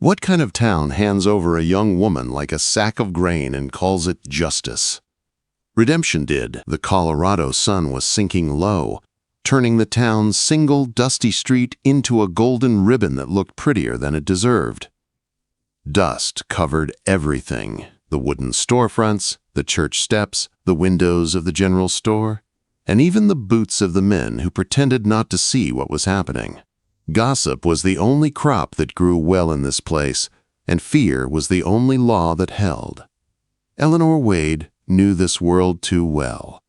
What kind of town hands over a young woman like a sack of grain and calls it justice? Redemption did. The Colorado sun was sinking low, turning the town's single dusty street into a golden ribbon that looked prettier than it deserved. Dust covered everything: the wooden storefronts, the church steps, the windows of the general store, and even the boots of the men who pretended not to see what was happening. Gossip was the only crop that grew well in this place, and fear was the only law that held. Eleanor Wade knew this world too well.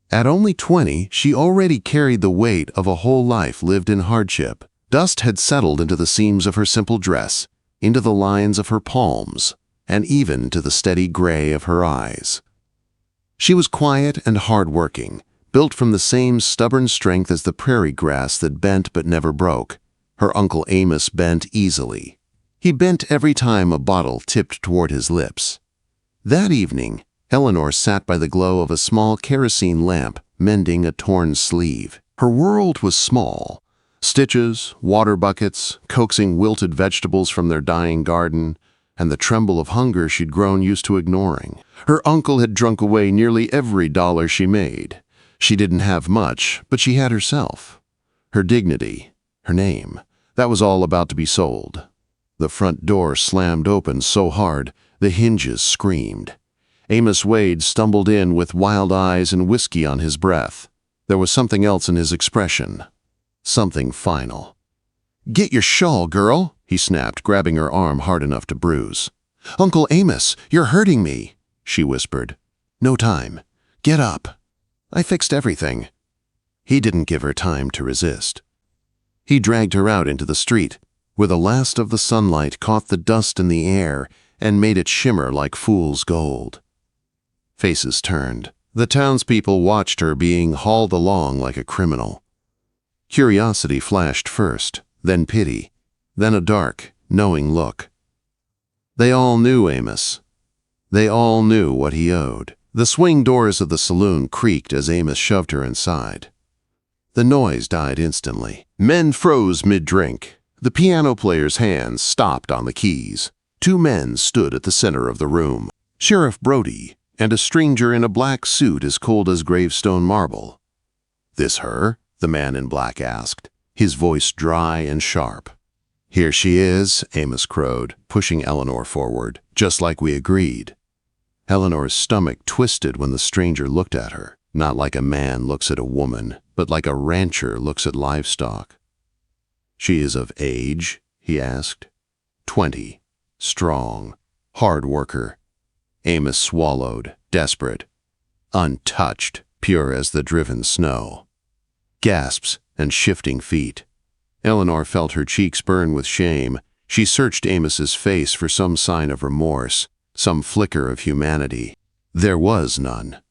At only 20, she already carried the weight of a whole life lived in hardship. Dust had settled into the seams of her simple dress, into the lines of her palms, and even to the steady gray of her eyes. She was quiet and hard-working, built from the same stubborn strength as the prairie grass that bent but never broke. Her Uncle Amos bent easily. He bent every time a bottle tipped toward his lips. That evening, Eleanor sat by the glow of a small kerosene lamp, mending a torn sleeve. Her world was small: stitches, water buckets, coaxing wilted vegetables from their dying garden, and the tremble of hunger she'd grown used to ignoring. Her uncle had drunk away nearly every dollar she made. She didn't have much, but she had herself. Her dignity, her name, that was all about to be sold. The front door slammed open so hard, the hinges screamed. Amos Wade stumbled in with wild eyes and whiskey on his breath. There was something else in his expression. Something final. "Get your shawl, girl," he snapped, grabbing her arm hard enough to bruise. "Uncle Amos, you're hurting me," she whispered. "No time. Get up. I fixed everything." He didn't give her time to resist. He dragged her out into the street, where the last of the sunlight caught the dust in the air and made it shimmer like fool's gold. Faces turned. The townspeople watched her being hauled along like a criminal. Curiosity flashed first, then pity, then a dark, knowing look. They all knew Amos. They all knew what he owed. The swing doors of the saloon creaked as Amos shoved her inside. The noise died instantly. Men froze mid-drink. The piano player's hands stopped on the keys. Two men stood at the center of the room: Sheriff Brody and a stranger in a black suit as cold as gravestone marble. "This her?" the man in black asked, his voice dry and sharp. "Here she is," Amos crowed, pushing Eleanor forward, "just like we agreed." Eleanor's stomach twisted when the stranger looked at her, not like a man looks at a woman, but like a rancher looks at livestock. "She is of age?" he asked. 20, strong, hard worker. Amos swallowed, desperate. Untouched, pure as the driven snow. Gasps and shifting feet. Eleanor felt her cheeks burn with shame. She searched Amos's face for some sign of remorse, some flicker of humanity. There was none.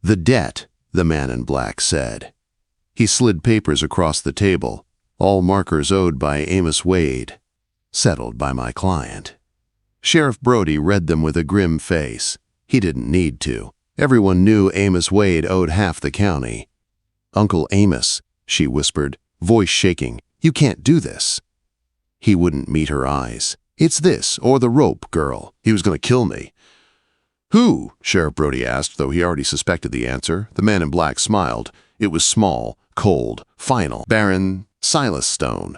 "The debt," the man in black said. He slid papers across the table, all markers owed by Amos Wade, settled by my client. Sheriff Brody read them with a grim face. He didn't need to. Everyone knew Amos Wade owed half the county. "Uncle Amos," she whispered, voice shaking, "you can't do this." He wouldn't meet her eyes. "It's this or the rope, girl. He was going to kill me." "Who?" Sheriff Brody asked, though he already suspected the answer. The man in black smiled. It was small, cold, final. "Baron Silas Stone."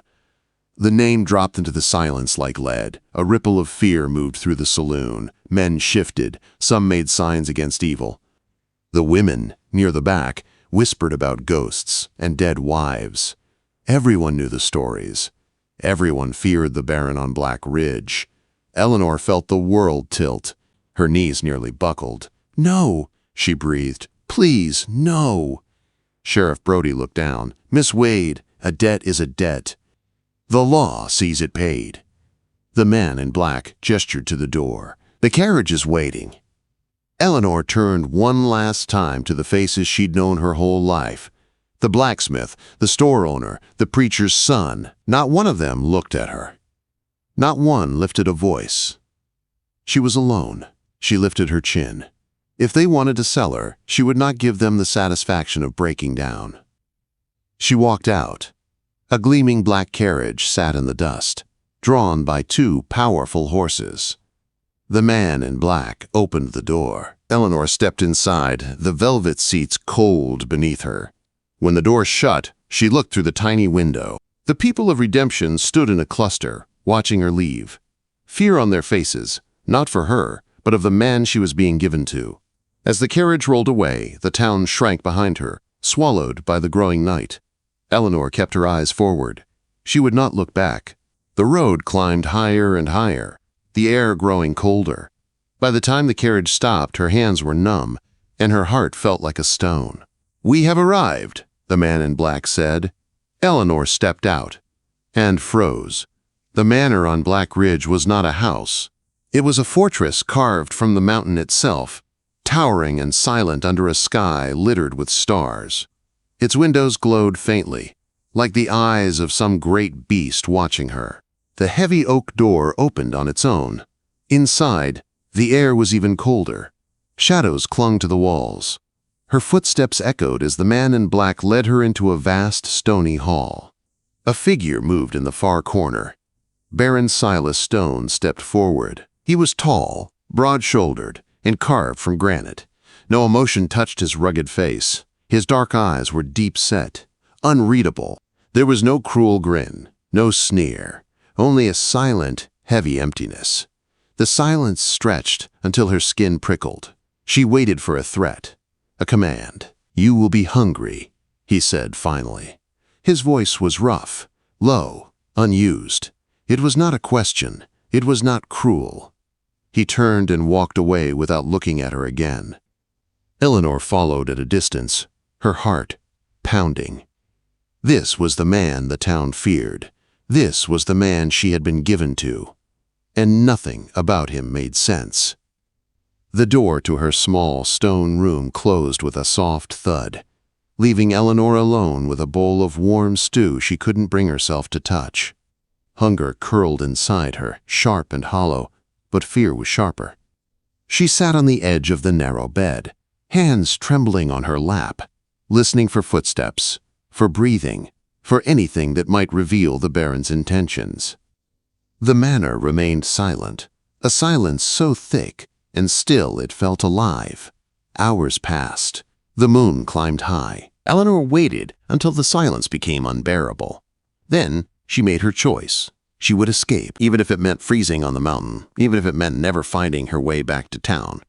The name dropped into the silence like lead. A ripple of fear moved through the saloon. Men shifted. Some made signs against evil. The women, near the back, whispered about ghosts and dead wives. Everyone knew the stories. Everyone feared the Baron on Black Ridge. Eleanor felt the world tilt. Her knees nearly buckled. "No," she breathed. "Please, no." Sheriff Brody looked down. "Miss Wade, a debt is a debt. The law sees it paid." The man in black gestured to the door. "The carriage is waiting." Eleanor turned one last time to the faces she'd known her whole life. The blacksmith, the store owner, the preacher's son. Not one of them looked at her. Not one lifted a voice. She was alone. She lifted her chin. If they wanted to sell her, she would not give them the satisfaction of breaking down. She walked out. A gleaming black carriage sat in the dust. drawn by two powerful horses. The man in black opened the door. Eleanor stepped inside, the velvet seats cold beneath her. When the door shut, she looked through the tiny window. The people of Redemption stood in a cluster, watching her leave. Fear on their faces, not for her, but of the man she was being given to. As the carriage rolled away, the town shrank behind her, swallowed by the growing night. Eleanor kept her eyes forward. She would not look back. The road climbed higher and higher, the air growing colder. By the time the carriage stopped, her hands were numb, and her heart felt like a stone. "We have arrived," the man in black said. Eleanor stepped out and froze. The manor on Black Ridge was not a house. It was a fortress carved from the mountain itself, towering and silent under a sky littered with stars. Its windows glowed faintly, like the eyes of some great beast watching her. The heavy oak door opened on its own. Inside, the air was even colder. Shadows clung to the walls. Her footsteps echoed as the man in black led her into a vast, stony hall. A figure moved in the far corner. Baron Silas Stone stepped forward. He was tall, broad-shouldered, and carved from granite. No emotion touched his rugged face. His dark eyes were deep-set, unreadable. There was no cruel grin, no sneer, only a silent, heavy emptiness. The silence stretched until her skin prickled. She waited for a threat, a command. "You will be hungry," he said finally. His voice was rough, low, unused. It was not a question. It was not cruel. He turned and walked away without looking at her again. Eleanor followed at a distance, her heart pounding. This was the man the town feared. This was the man she had been given to. And nothing about him made sense. The door to her small stone room closed with a soft thud, leaving Eleanor alone with a bowl of warm stew she couldn't bring herself to touch. Hunger curled inside her, sharp and hollow, but fear was sharper. She sat on the edge of the narrow bed, hands trembling on her lap, listening for footsteps, for breathing, for anything that might reveal the Baron's intentions. The manor remained silent, a silence so thick, and still it felt alive. Hours passed. The moon climbed high. Eleanor waited until the silence became unbearable. Then she made her choice. She would escape, even if it meant freezing on the mountain, even if it meant never finding her way back to town.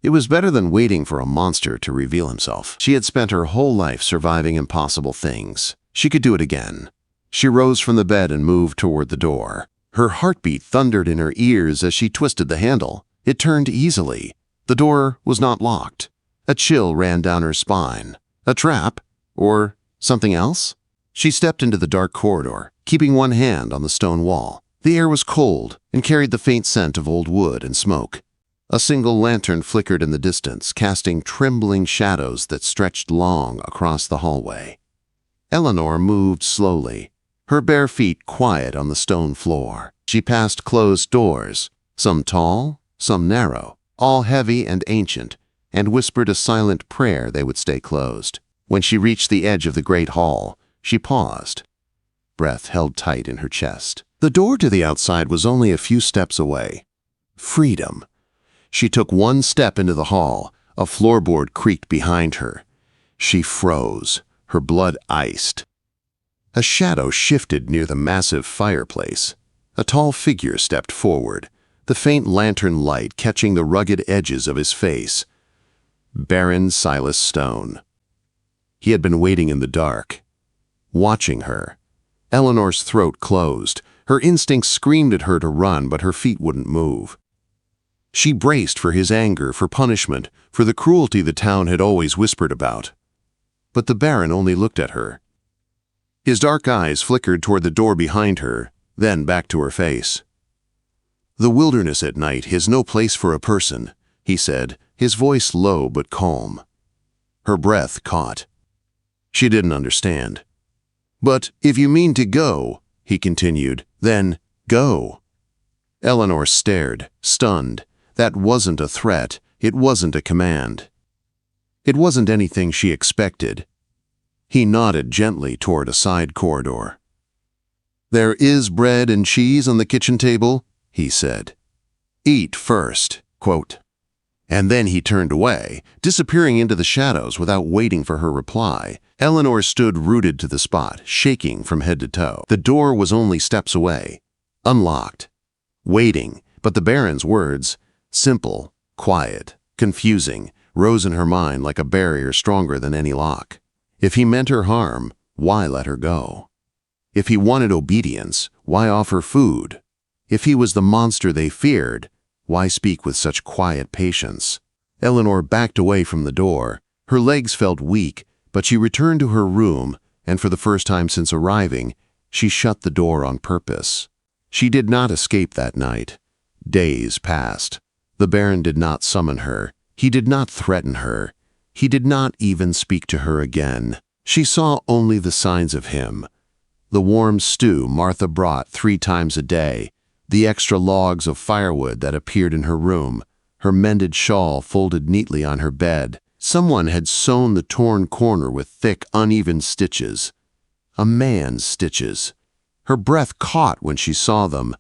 It was better than waiting for a monster to reveal himself. She had spent her whole life surviving impossible things. She could do it again. She rose from the bed and moved toward the door. Her heartbeat thundered in her ears as she twisted the handle. It turned easily. The door was not locked. A chill ran down her spine. A trap? Or something else? She stepped into the dark corridor, keeping one hand on the stone wall. The air was cold and carried the faint scent of old wood and smoke. A single lantern flickered in the distance, casting trembling shadows that stretched long across the hallway. Eleanor moved slowly, her bare feet quiet on the stone floor. She passed closed doors, some tall, some narrow, all heavy and ancient, and whispered a silent prayer they would stay closed. When she reached the edge of the great hall, she paused, breath held tight in her chest. The door to the outside was only a few steps away. Freedom. She took one step into the hall. A floorboard creaked behind her. She froze, her blood iced. A shadow shifted near the massive fireplace. A tall figure stepped forward, the faint lantern light catching the rugged edges of his face. Baron Silas Stone. He had been waiting in the dark, watching her. Eleanor's throat closed. Her instincts screamed at her to run, but her feet wouldn't move. She braced for his anger, for punishment, for the cruelty the town had always whispered about. But the Baron only looked at her. His dark eyes flickered toward the door behind her, then back to her face. "The wilderness at night is no place for a person," he said, his voice low but calm. Her breath caught. She didn't understand. "But if you mean to go," he continued, "then go." Eleanor stared, stunned. That wasn't a threat. It wasn't a command. It wasn't anything she expected. He nodded gently toward a side corridor. "There is bread and cheese on the kitchen table," he said. "Eat first." Quote. And then he turned away, disappearing into the shadows without waiting for her reply. Eleanor stood rooted to the spot, shaking from head to toe. The door was only steps away, unlocked. Waiting, but the Baron's words, simple, quiet, confusing, rose in her mind like a barrier stronger than any lock. If he meant her harm, why let her go? If he wanted obedience, why offer food? If he was the monster they feared, why speak with such quiet patience? Eleanor backed away from the door. Her legs felt weak, but she returned to her room, and for the first time since arriving, she shut the door on purpose. She did not escape that night. Days passed. The Baron did not summon her. He did not threaten her. He did not even speak to her again. She saw only the signs of him. The warm stew Martha brought 3 times a day, the extra logs of firewood that appeared in her room, her mended shawl folded neatly on her bed. Someone had sewn the torn corner with thick, uneven stitches. A man's stitches. Her breath caught when she saw them.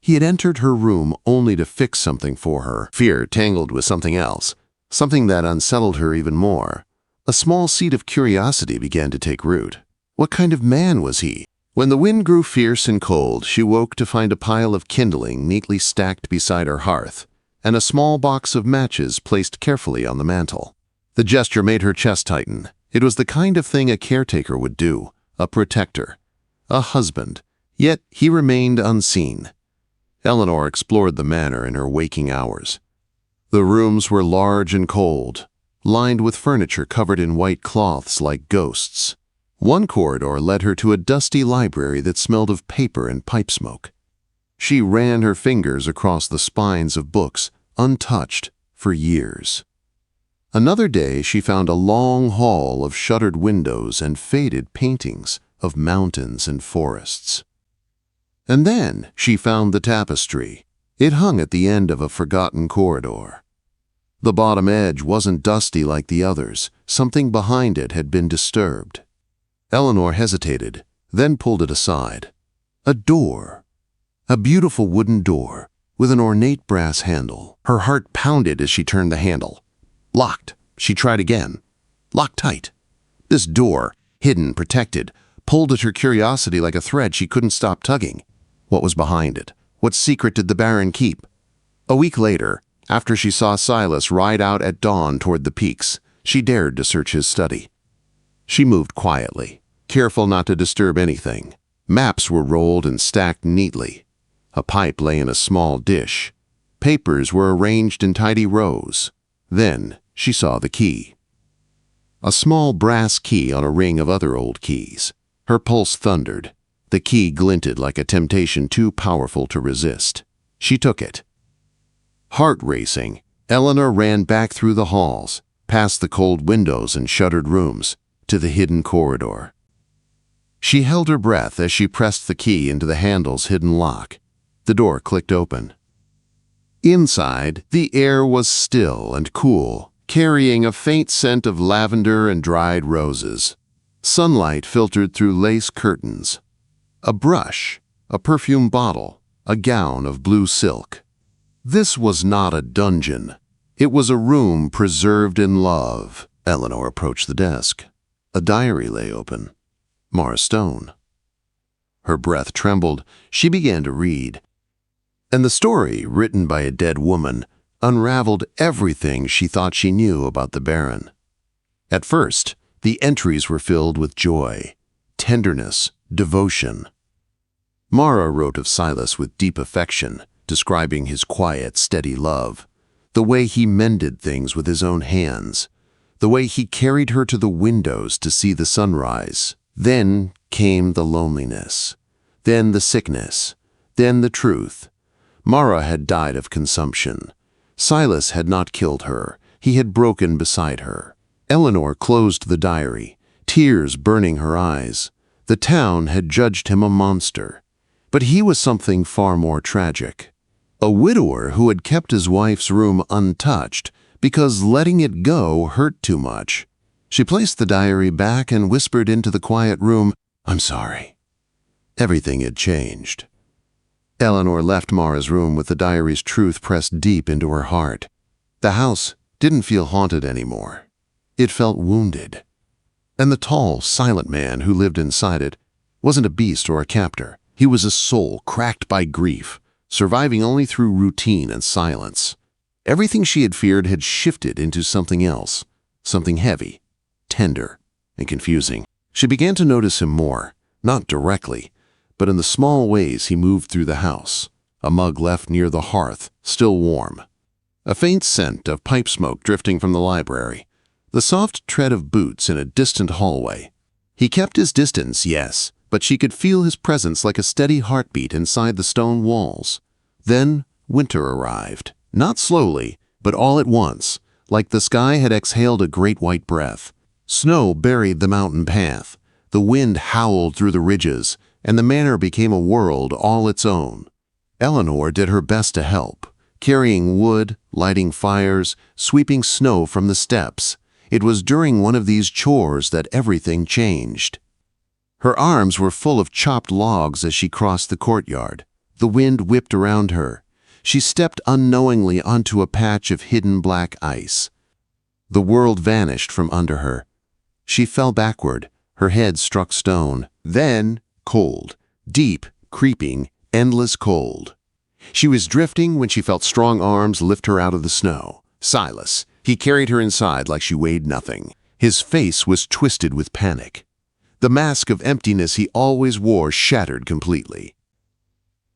He had entered her room only to fix something for her. Fear tangled with something else, something that unsettled her even more. A small seed of curiosity began to take root. What kind of man was he? When the wind grew fierce and cold, she woke to find a pile of kindling neatly stacked beside her hearth, and a small box of matches placed carefully on the mantel. The gesture made her chest tighten. It was the kind of thing a caretaker would do, a protector, a husband, yet he remained unseen. Eleanor explored the manor in her waking hours. The rooms were large and cold, lined with furniture covered in white cloths like ghosts. One corridor led her to a dusty library that smelled of paper and pipe smoke. She ran her fingers across the spines of books, untouched for years. Another day she found a long hall of shuttered windows and faded paintings of mountains and forests. And then she found the tapestry. It hung at the end of a forgotten corridor. The bottom edge wasn't dusty like the others. Something behind it had been disturbed. Eleanor hesitated, then pulled it aside. A door. A beautiful wooden door with an ornate brass handle. Her heart pounded as she turned the handle. Locked. She tried again. Locked tight. This door, hidden, protected, pulled at her curiosity like a thread she couldn't stop tugging. What was behind it? What secret did the Baron keep? A week later, after she saw Silas ride out at dawn toward the peaks, she dared to search his study. She moved quietly, careful not to disturb anything. Maps were rolled and stacked neatly. A pipe lay in a small dish. Papers were arranged in tidy rows. Then she saw the key. A small brass key on a ring of other old keys. Her pulse thundered. The key glinted like a temptation too powerful to resist. She took it. Heart racing, Eleanor ran back through the halls, past the cold windows and shuttered rooms, to the hidden corridor. She held her breath as she pressed the key into the handle's hidden lock. The door clicked open. Inside, the air was still and cool, carrying a faint scent of lavender and dried roses. Sunlight filtered through lace curtains. A brush, a perfume bottle, a gown of blue silk. This was not a dungeon. It was a room preserved in love. Eleanor approached the desk. A diary lay open. Mara Stone. Her breath trembled. She began to read. And the story, written by a dead woman, unraveled everything she thought she knew about the Baron. At first, the entries were filled with joy, tenderness, devotion. Mara wrote of Silas with deep affection, describing his quiet, steady love, the way he mended things with his own hands, the way he carried her to the windows to see the sunrise. Then came the loneliness, then the sickness, then the truth. Mara had died of consumption. Silas had not killed her. He had broken beside her. Eleanor closed the diary, tears burning her eyes. The town had judged him a monster. But he was something far more tragic. A widower who had kept his wife's room untouched because letting it go hurt too much. She placed the diary back and whispered into the quiet room, "I'm sorry." Everything had changed. Eleanor left Mara's room with the diary's truth pressed deep into her heart. The house didn't feel haunted anymore. It felt wounded. And the tall, silent man who lived inside it wasn't a beast or a captor. He was a soul cracked by grief, surviving only through routine and silence. Everything she had feared had shifted into something else, something heavy, tender, and confusing. She began to notice him more, not directly, but in the small ways he moved through the house. A mug left near the hearth, still warm. A faint scent of pipe smoke drifting from the library. The soft tread of boots in a distant hallway. He kept his distance, yes, but she could feel his presence like a steady heartbeat inside the stone walls. Then winter arrived, not slowly, but all at once, like the sky had exhaled a great white breath. Snow buried the mountain path. The wind howled through the ridges, and the manor became a world all its own. Eleanor did her best to help, carrying wood, lighting fires, sweeping snow from the steps. It was during one of these chores that everything changed. Her arms were full of chopped logs as she crossed the courtyard. The wind whipped around her. She stepped unknowingly onto a patch of hidden black ice. The world vanished from under her. She fell backward. Her head struck stone. Then, cold, deep, creeping, endless cold. She was drifting when she felt strong arms lift her out of the snow. Silas. He carried her inside like she weighed nothing. His face was twisted with panic. The mask of emptiness he always wore shattered completely.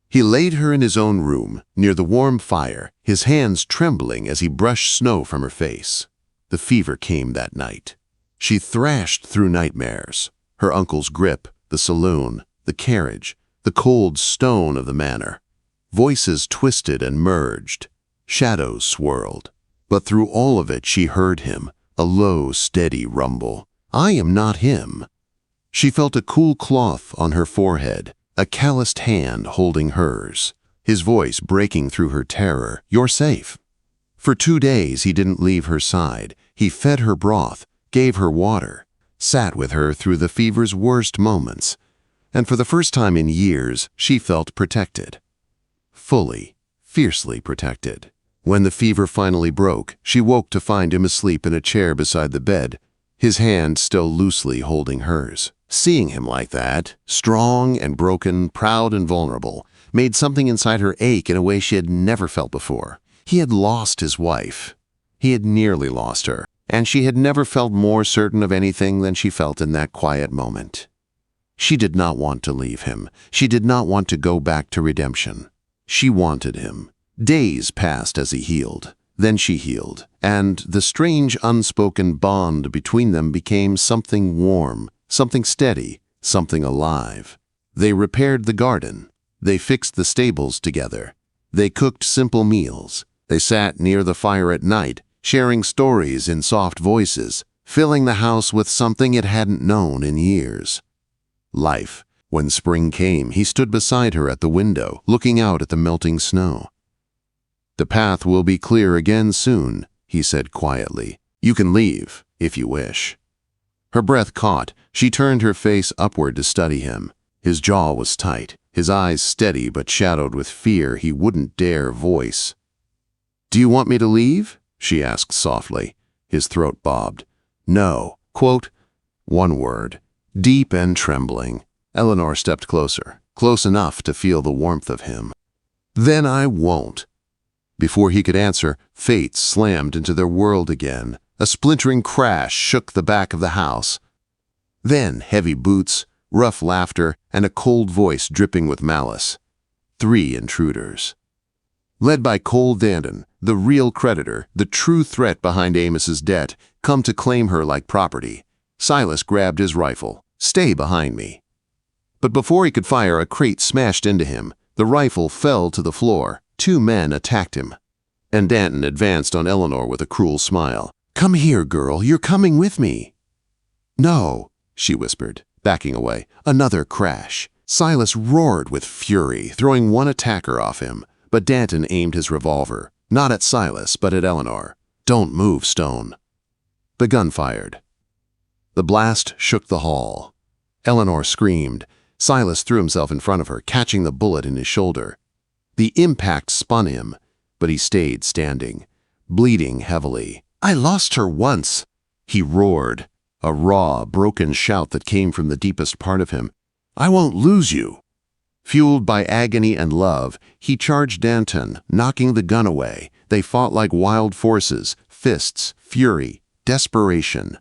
He laid her in his own room, near the warm fire, his hands trembling as he brushed snow from her face. The fever came that night. She thrashed through nightmares. Her uncle's grip, the saloon, the carriage, the cold stone of the manor. Voices twisted and merged. Shadows swirled. But through all of it she heard him, a low, steady rumble. I am not him. She felt a cool cloth on her forehead, a calloused hand holding hers. His voice breaking through her terror. You're safe. For 2 days he didn't leave her side. He fed her broth, gave her water, sat with her through the fever's worst moments. And for the first time in years, she felt protected. Fully, fiercely protected. When the fever finally broke, she woke to find him asleep in a chair beside the bed, his hand still loosely holding hers. Seeing him like that, strong and broken, proud and vulnerable, made something inside her ache in a way she had never felt before. He had lost his wife. He had nearly lost her, and she had never felt more certain of anything than she felt in that quiet moment. She did not want to leave him. She did not want to go back to redemption. She wanted him. Days passed as he healed. Then she healed, and the strange unspoken bond between them became something warm, something steady, something alive. They repaired the garden. They fixed the stables together. They cooked simple meals. They sat near the fire at night, sharing stories in soft voices, filling the house with something it hadn't known in years. Life. When spring came, he stood beside her at the window, looking out at the melting snow. The path will be clear again soon, he said quietly. You can leave, if you wish. Her breath caught. She turned her face upward to study him. His jaw was tight, his eyes steady but shadowed with fear he wouldn't dare voice. Do you want me to leave? She asked softly. His throat bobbed. No. Quote, one word, deep and trembling. Eleanor stepped closer, close enough to feel the warmth of him. Then I won't. Before he could answer, fate slammed into their world again. A splintering crash shook the back of the house. Then heavy boots, rough laughter, and a cold voice dripping with malice. 3 intruders. Led by Cole Danton, the real creditor, the true threat behind Amos's debt, come to claim her like property. Silas grabbed his rifle. Stay behind me. But before he could fire, a crate smashed into him. The rifle fell to the floor. 2 men attacked him. And Danton advanced on Eleanor with a cruel smile. Come here, girl, you're coming with me. No, she whispered, backing away. Another crash. Silas roared with fury, throwing one attacker off him. But Danton aimed his revolver, not at Silas, but at Eleanor. Don't move, Stone. The gun fired. The blast shook the hall. Eleanor screamed. Silas threw himself in front of her, catching the bullet in his shoulder. The impact spun him, but he stayed standing, bleeding heavily. "I lost her once," he roared, a raw, broken shout that came from the deepest part of him. "I won't lose you." Fueled by agony and love, he charged Danton, knocking the gun away. They fought like wild forces, fists, fury, desperation.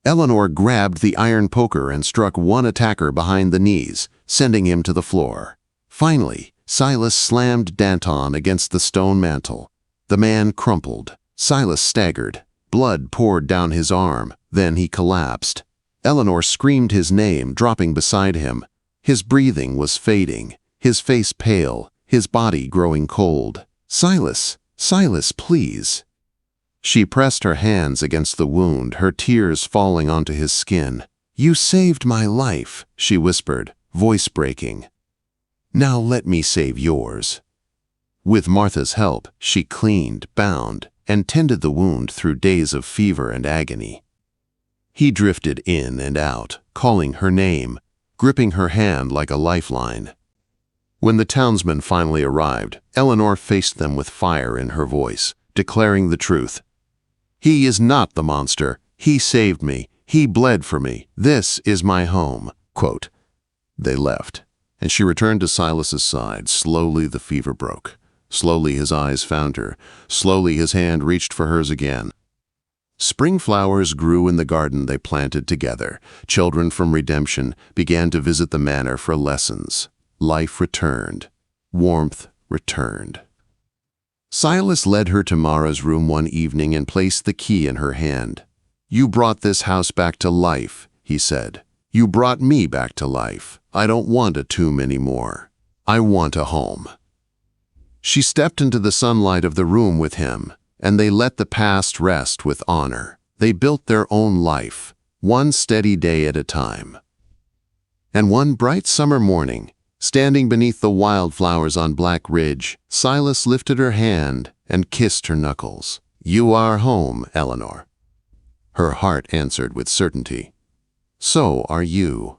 Eleanor grabbed the iron poker and struck one attacker behind the knees, sending him to the floor. Finally, Silas slammed Danton against the stone mantel. The man crumpled. Silas staggered. Blood poured down his arm. Then he collapsed. Eleanor screamed his name, dropping beside him. His breathing was fading, his face pale, his body growing cold. "Silas, Silas, please." She pressed her hands against the wound, her tears falling onto his skin. "You saved my life," she whispered, voice breaking. "Now let me save yours." With Martha's help, she cleaned, bound, and tended the wound through days of fever and agony. He drifted in and out, calling her name, gripping her hand like a lifeline. When the townsmen finally arrived, Eleanor faced them with fire in her voice, declaring the truth. "He is not the monster. He saved me. He bled for me. This is my home." Quote. They left, and she returned to Silas's side. Slowly the fever broke. Slowly his eyes found her. Slowly his hand reached for hers again. Spring flowers grew in the garden they planted together. Children from Redemption began to visit the manor for lessons. Life returned. Warmth returned. Silas led her to Mara's room one evening and placed the key in her hand. "You brought this house back to life," he said. "You brought me back to life. I don't want a tomb anymore. I want a home." She stepped into the sunlight of the room with him, and they let the past rest with honor. They built their own life, one steady day at a time. And one bright summer morning, standing beneath the wildflowers on Black Ridge, Silas lifted her hand and kissed her knuckles. "You are home, Eleanor." Her heart answered with certainty. "So are you."